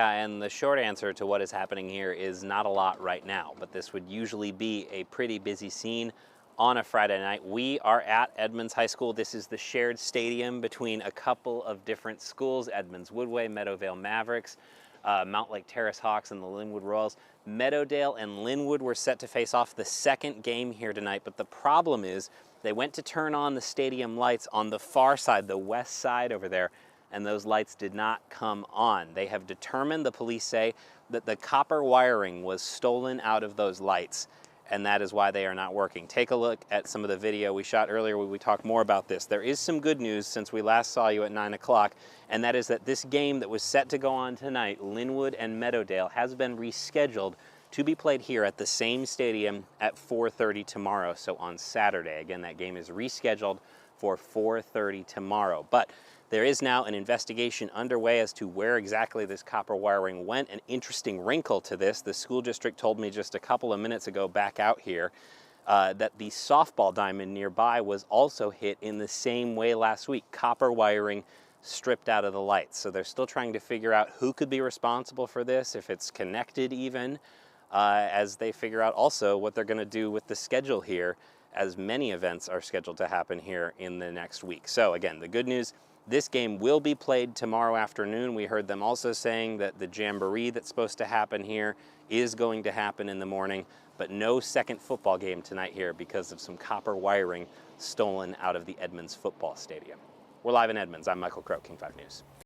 And the short answer to what is happening here is not a lot right now, but this would usually be a pretty busy scene on a Friday night. We are at Edmonds High School. This is the shared stadium between a couple of different schools, Edmonds Woodway, Meadowdale Mavericks, Mount Lake Terrace Hawks, and the Lynnwood Royals. Meadowdale and Lynnwood were set to face off the second game here tonight, but the problem is they went to turn on the stadium lights on the far side, the west side over there, and those lights did not come on. They have determined, the police say, that the copper wiring was stolen out of those lights, and that is why they are not working. Take a look at some of the video we shot earlier where we talk more about this. There is some good news since we last saw you at 9 o'clock, and that is that this game that was set to go on tonight, Lynnwood and Meadowdale, has been rescheduled to be played here at the same stadium at 4:30 tomorrow, so on Saturday. Again, that game is rescheduled for 4:30 tomorrow. But there is now an investigation underway as to where exactly this copper wiring went. An interesting wrinkle to this, the school district told me just a couple of minutes ago back out here that the softball diamond nearby was also hit in the same way last week. Copper wiring stripped out of the lights. So they're still trying to figure out who could be responsible for this, if it's connected even, as they figure out also what they're going to do with the schedule here, as many events are scheduled to happen here in the next week. So again, the good news, this game will be played tomorrow afternoon. We heard them also saying that the jamboree that's supposed to happen here is going to happen in the morning, but no second football game tonight here because of some copper wiring stolen out of the Edmonds football stadium. We're live in Edmonds. I'm Michael Crow, King 5 News.